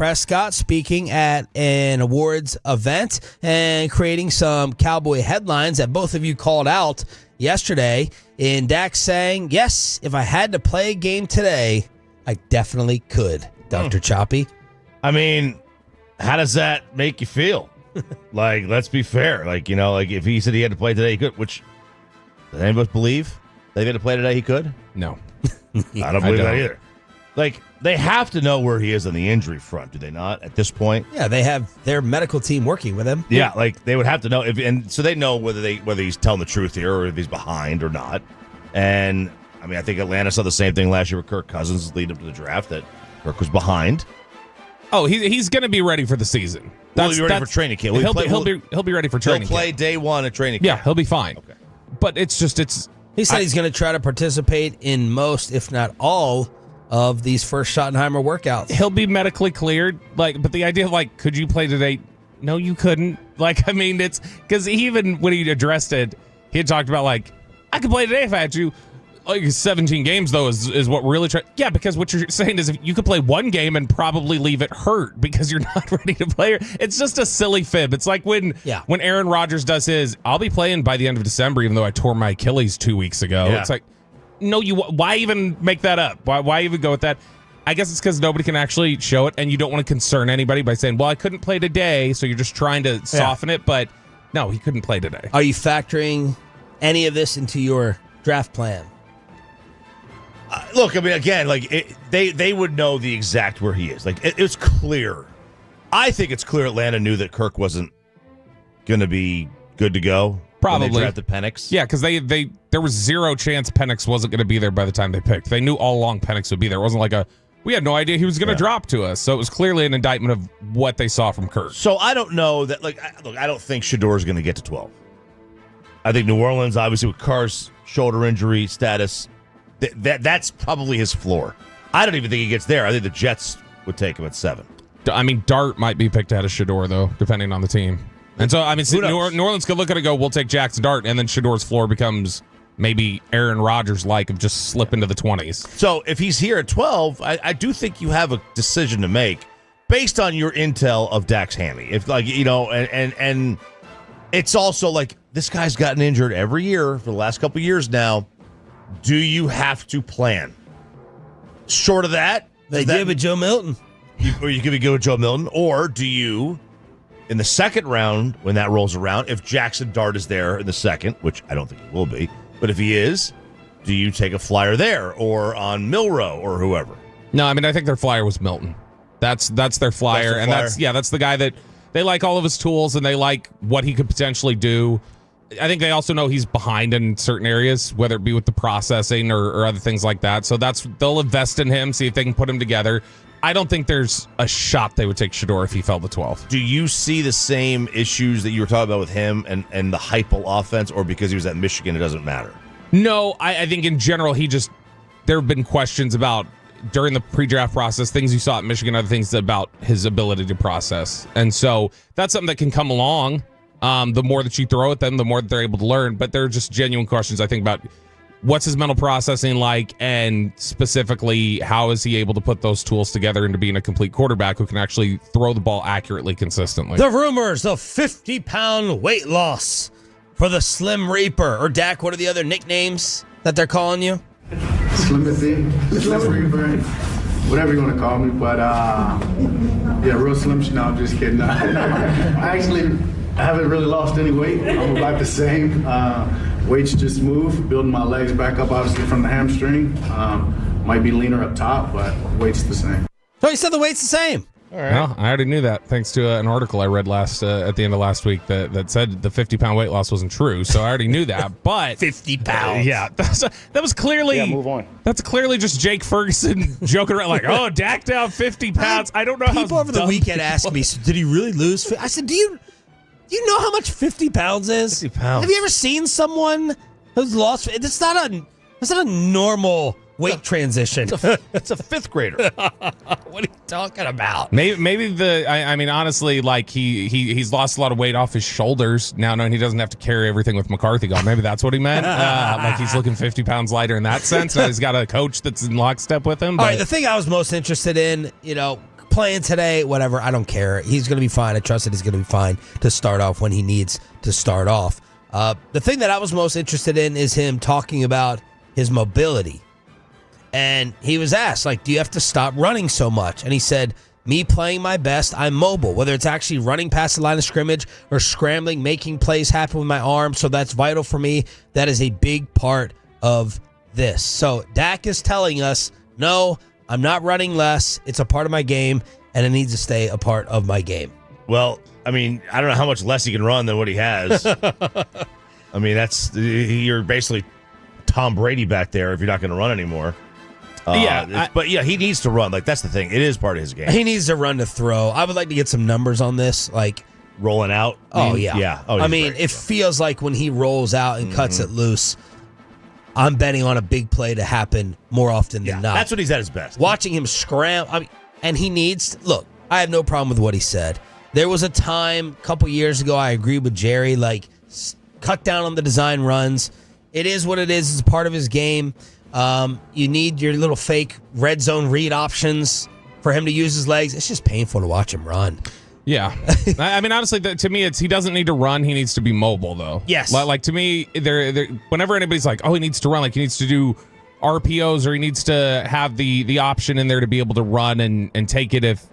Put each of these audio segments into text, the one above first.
Prescott speaking at an awards event and creating some Cowboy headlines that both of you called out yesterday. In Dak saying, yes, if I had to play a game today, I definitely could. Dr. Choppy? I mean, how does that make you feel? Like, let's be fair. Like, you know, like if he said he had to play today, he could, which, does any of us believe that if he had to play today, he could? No. I don't believe that either. Like, they have to know where he is on the injury front, do they not, at this point? Yeah, they have their medical team working with him. Yeah, like, they would have to know, and so they know whether he's telling the truth here or if he's behind or not. And, I mean, I think Atlanta saw the same thing last year with Kirk Cousins leading up to the draft, that Kirk was behind. Oh, he's going to be ready for the season. He'll be ready for training camp. He'll be ready for training camp. He'll play day one at training camp. Yeah, he'll be fine. Okay. But it's just, He said he's going to try to participate in most, if not all, of these first Schottenheimer workouts. He'll be medically cleared. But the idea of, could you play today? No, you couldn't. I mean, it's because even when he addressed it, he had talked about, I could play today if I had to. 17 games, though, is what we're really trying. Yeah, because what you're saying is if you could play one game and probably leave it hurt because you're not ready to play. It's just a silly fib. It's like when Aaron Rodgers does his, I'll be playing by the end of December, even though I tore my Achilles 2 weeks ago. Yeah. It's like, no, why even make that up? Why even go with that? I guess it's because nobody can actually show it, and you don't want to concern anybody by saying, well, I couldn't play today, so you're just trying to soften it. But no, he couldn't play today. Are you factoring any of this into your draft plan? Look, I mean, again, they would know the exact where he is. It's clear. I think it's clear Atlanta knew that Kirk wasn't going to be good to go. Probably. When they drafted Penix. Yeah, because there was zero chance Penix wasn't going to be there by the time they picked. They knew all along Penix would be there. It wasn't we had no idea he was going to drop to us. So it was clearly an indictment of what they saw from Kirk. So I don't know that, I don't think Shedor's going to get to 12. I think New Orleans, obviously, with Carr's shoulder injury status, that's probably his floor. I don't even think he gets there. I think the Jets would take him at 7. I mean, Dart might be picked ahead of Shedeur, though, depending on the team. And so, I mean, New Orleans could look at it and go, we'll take Jackson Dart, and then Shedor's floor becomes maybe Aaron Rodgers-like of just slip into the 20s. So if he's here at 12, I do think you have a decision to make based on your intel of Dak's hammy. If, and it's also this guy's gotten injured every year for the last couple of years now. Do you have to plan? Short of that, they did with Joe Milton. Or you could go with Joe Milton, or do you, in the second round, when that rolls around, if Jackson Dart is there in the second, which I don't think he will be, but if he is, do you take a flyer there or on Milroe or whoever? No, I mean, I think their flyer was Milton. That's their flyer, and that's the guy that they like all of his tools and they like what he could potentially do. I think they also know he's behind in certain areas, whether it be with the processing or other things like that. So they'll invest in him, see if they can put him together. I don't think there's a shot they would take Shedeur if he fell to 12th. Do you see the same issues that you were talking about with him and the Heupel offense, or because he was at Michigan, it doesn't matter? No, I think in general, there have been questions about, during the pre-draft process, things you saw at Michigan, other things about his ability to process. And so that's something that can come along. The more that you throw at them, the more that they're able to learn. But there are just genuine questions, I think, about what's his mental processing like, and specifically, how is he able to put those tools together into being a complete quarterback who can actually throw the ball accurately, consistently. The rumors of 50-pound weight loss for the Slim Reaper. Or Dak, what are the other nicknames that they're calling you? Slimothy, Slim Reaper, whatever you want to call me. But, real slim. No, I'm just kidding. I haven't really lost any weight. I'm about the same. Weight's just moved, building my legs back up, obviously, from the hamstring. Might be leaner up top, but weight's the same. So you said the weight's the same. All right. Well, I already knew that, thanks to an article I read at the end of last week that said the 50-pound weight loss wasn't true. So I already knew that. But 50 pounds. Yeah, that was clearly. Yeah, move on. That's clearly just Jake Ferguson joking around, oh, Dak down 50 pounds. I don't know how. People over the weekend asked me, so did he really lose? I said, do you know how much 50 pounds is? 50 pounds. Have you ever seen someone who's lost? It's not a normal weight transition. It's a fifth grader. What are you talking about? Maybe I mean, honestly, he's lost a lot of weight off his shoulders now, knowing he doesn't have to carry everything with McCarthy gone. Maybe that's what he meant. He's looking 50 pounds lighter in that sense. Now he's got a coach that's in lockstep with him. All right, the thing I was most interested in, playing today, whatever. I don't care. He's going to be fine. I trust that he's going to be fine to start off when he needs to start off. The thing that I was most interested in is him talking about his mobility. And he was asked, like, do you have to stop running so much? And he said, me playing my best, I'm mobile, whether it's actually running past the line of scrimmage or scrambling, making plays happen with my arm. So that's vital for me. That is a big part of this. So Dak is telling us, no, I'm not running less. It's a part of my game, and it needs to stay a part of my game. Well, I mean, I don't know how much less he can run than what he has. I mean, you're basically Tom Brady back there if you're not going to run anymore. But he needs to run. Like, that's the thing. It is part of his game. He needs to run to throw. I would like to get some numbers on this, like rolling out. Oh yeah, yeah. Oh, I mean, it feels like when he rolls out and cuts it loose, I'm betting on a big play to happen more often than not. That's when he's at his best. Watching him scram, and he needs. Look, I have no problem with what he said. There was a time a couple years ago. I agreed with Jerry. Like, cut down on the design runs. It is what it is. It's a part of his game. You need your little fake red zone read options for him to use his legs. It's just painful to watch him run. Yeah. I mean, honestly, to me, he doesn't need to run. He needs to be mobile, though. Yes. Like to me, whenever anybody's like, oh, he needs to run, like he needs to do RPOs or he needs to have the option in there to be able to run and take it if,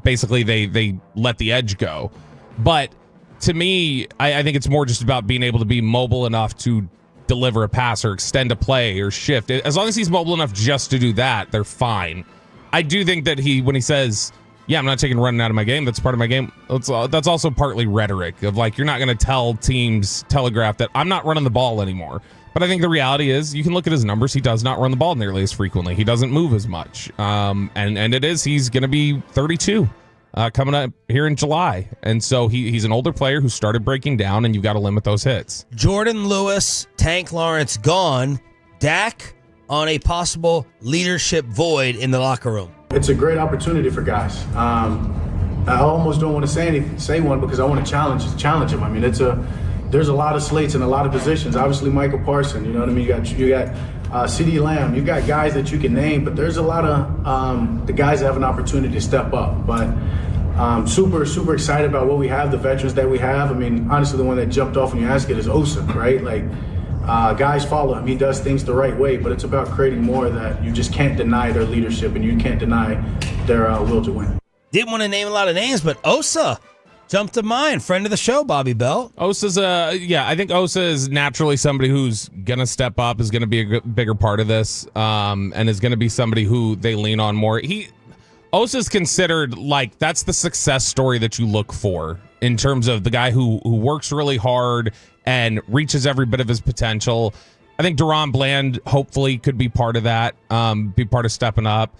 basically they let the edge go. But to me, I think it's more just about being able to be mobile enough to deliver a pass or extend a play or shift. As long as he's mobile enough just to do that, they're fine. I do think that when he says, yeah, I'm not taking running out of my game, that's part of my game, that's also partly rhetoric of like, you're not going to tell teams, telegraph that I'm not running the ball anymore. But I think the reality is you can look at his numbers. He does not run the ball nearly as frequently. He doesn't move as much. He's going to be 32 coming up here in July. And so he's an older player who started breaking down, and you've got to limit those hits. Jordan Lewis, Tank Lawrence gone. Dak on a possible leadership void in the locker room. It's a great opportunity for guys. I almost don't want to say one because I want to challenge him. I mean, there's a lot of slates and a lot of positions. Obviously, Michael Parsons, you know what I mean? You got CeeDee Lamb. You got guys that you can name, but there's a lot of the guys that have an opportunity to step up. But super, super excited about what we have, the veterans that we have. I mean, honestly, the one that jumped off when you ask it is Osa, right? Like, guys follow him. He does things the right way, but it's about creating more that you just can't deny their leadership and you can't deny their will to win. Didn't want to name a lot of names, but Osa jumped to mind. Friend of the show, Bobby Belt. Osa's I think Osa is naturally somebody who's going to step up, is going to be a bigger part of this, and is going to be somebody who they lean on more. Osa's considered like that's the success story that you look for in terms of the guy who works really hard and reaches every bit of his potential. I think Deron Bland hopefully could be part of that, be part of stepping up.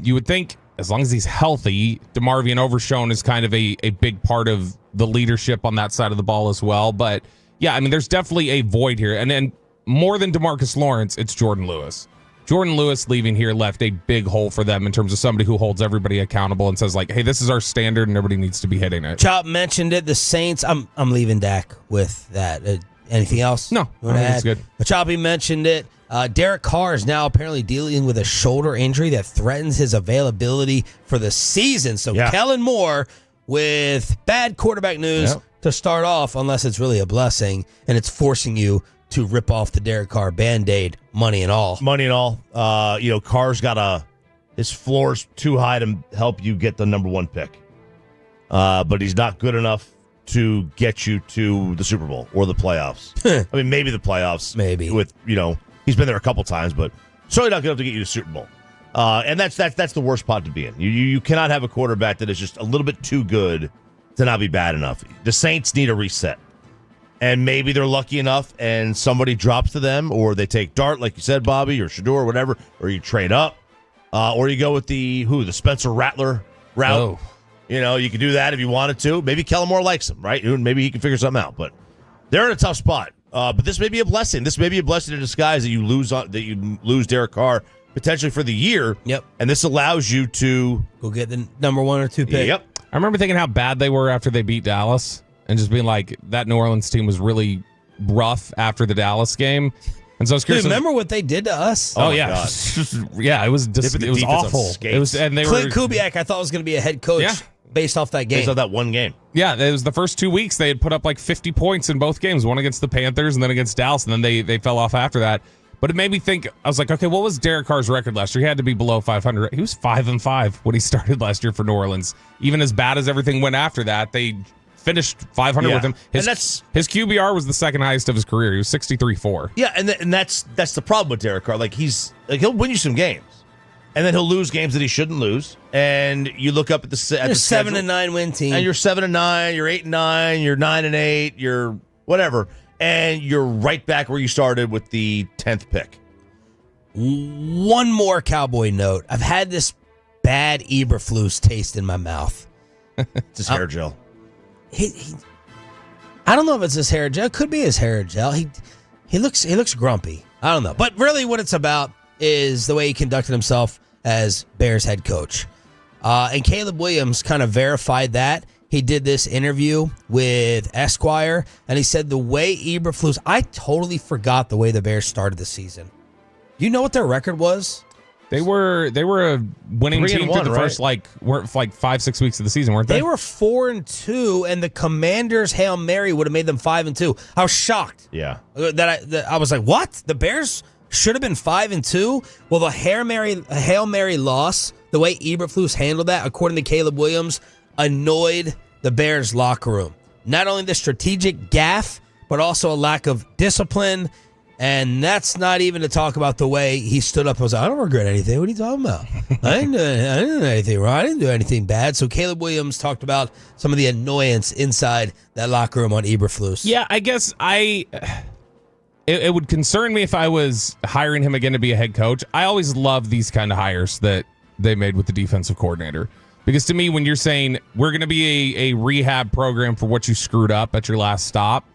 You would think as long as he's healthy, DeMarvion Overshown is kind of a big part of the leadership on that side of the ball as well. But yeah, I mean, there's definitely a void here. And then more than DeMarcus Lawrence, it's Jordan Lewis. Jordan Lewis leaving here left a big hole for them in terms of somebody who holds everybody accountable and says like, hey, this is our standard and everybody needs to be hitting it. Chop mentioned it. The Saints, I'm leaving Dak with that. Anything else? No, I think it's good. Choppy mentioned it. Derek Carr is now apparently dealing with a shoulder injury that threatens his availability for the season. So Kellen Moore with bad quarterback news to start off, unless it's really a blessing and it's forcing you to rip off the Derek Carr Band-Aid, money and all. Money and all. Carr's got his floor's too high to help you get the number one pick. But he's not good enough to get you to the Super Bowl or the playoffs. I mean, maybe the playoffs. Maybe. With, he's been there a couple times, but certainly not good enough to get you to the Super Bowl. And that's the worst spot to be in. You cannot have a quarterback that is just a little bit too good to not be bad enough. The Saints need a reset. And maybe they're lucky enough and somebody drops to them, or they take Dart, like you said, Bobby, or Shador, or whatever, or you trade up, or you go with the Spencer Rattler route. Oh. You could do that if you wanted to. Maybe Kellen Moore likes him, right? Maybe he can figure something out. But they're in a tough spot. But this may be a blessing. This may be a blessing in disguise that you lose Derek Carr potentially for the year. Yep. And this allows you to go get the number 1 or 2 pick. Yep. I remember thinking how bad they were after they beat Dallas and just being like, that New Orleans team was really rough after the Dallas game. And so I was curious. Dude, remember what they did to us? Oh, my yeah. God. Yeah, it was They put the it was defense on awful. skates. It was, and they Clint were Kubiak, I thought was going to be a head coach Yeah. based off that game. Based on that one game. Yeah, it was the first 2 weeks they had put up like 50 points in both games, one against the Panthers and then against Dallas, and then they fell off after that. But it made me think, I was like, okay, what was Derek Carr's record last year? He had to be below 500. He was 5-5 when he started last year for New Orleans. Even as bad as everything went after that, they finished 500 with him. His QBR was the second highest of his career. He was 63-4. Yeah, and that's the problem with Derek Carr. Like he'll win you some games. And then he'll lose games that he shouldn't lose. And you look up at the You're 7-9 win team. and you're 7-9, you're 8-9, you're 9-8, you're whatever, and you're right back where you started with the 10th pick. One more Cowboy note. I've had this bad Eberflus taste in my mouth. It's his hair gel. I don't know if it's his hair gel. It could be his hair gel. He looks grumpy. I don't know. But really what it's about is the way he conducted himself as Bears head coach. And Caleb Williams kind of verified that. He did this interview with Esquire, and he said the way Eberflus, I totally forgot the way the Bears started the season. Do you know what their record was? They were a winning team 3-1, through the right? first like 5-6 weeks of the season, weren't they? They were 4-2, and the Commanders' Hail Mary would have made them 5-2. I was shocked. Yeah. That I was like, what? The Bears should have been 5-2? Well, the Hail Mary loss, the way Eberflus handled that, according to Caleb Williams, annoyed the Bears locker room. Not only the strategic gaffe, but also a lack of discipline. And that's not even to talk about the way he stood up and was like, I don't regret anything. What are you talking about? I didn't do anything wrong. I didn't do anything bad. So Caleb Williams talked about some of the annoyance inside that locker room on Eberflus. Yeah, I guess it would concern me if I was hiring him again to be a head coach. I always love these kind of hires that they made with the defensive coordinator. Because to me, when you're saying we're going to be a rehab program for what you screwed up at your last stop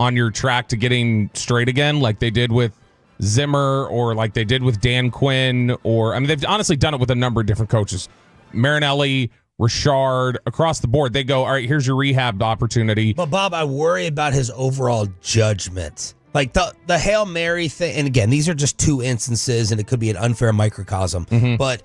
on your track to getting straight again, like they did with Zimmer or like they did with Dan Quinn, or I mean, they've honestly done it with a number of different coaches. Marinelli, Richard, across the board. They go, all right, here's your rehab opportunity. But Bob, I worry about his overall judgment. Like the Hail Mary thing, and again, these are just two instances, and it could be an unfair microcosm. Mm-hmm. But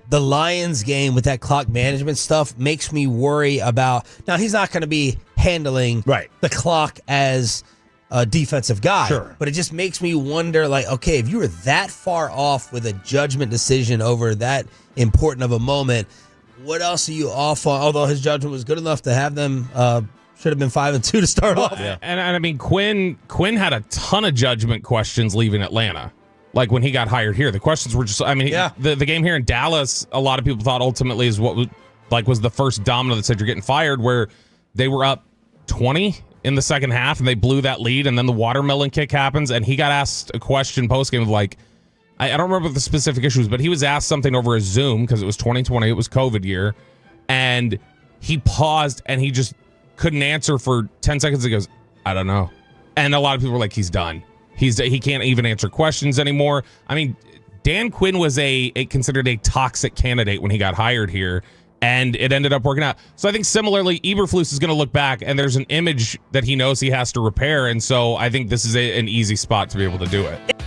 the Lions game with that clock management stuff makes me worry about. Now, he's not going to be handling the clock as a defensive guy, Sure. But it just makes me wonder, like, okay, if you were that far off with a judgment decision over that important of a moment, what else are you off on? Although his judgment was good enough to have them should have been 5-2 to start off. Yeah. And I mean, Quinn had a ton of judgment questions leaving Atlanta. Like when he got hired here, the questions were just, I mean, the game here in Dallas, a lot of people thought ultimately is what was the first domino that said you're getting fired, where they were up 20 in the second half and they blew that lead, and then the watermelon kick happens, and he got asked a question post-game of like, I don't remember the specific issues, but he was asked something over a Zoom because it was 2020, it was COVID year, and he paused and he just couldn't answer for 10 seconds. He goes, I don't know. And a lot of people were like, he's done. He can't even answer questions anymore. I mean, Dan Quinn was considered a toxic candidate when he got hired here, and it ended up working out. So I think similarly, Eberflus is going to look back, and there's an image that he knows he has to repair, and so I think this is an easy spot to be able to do it.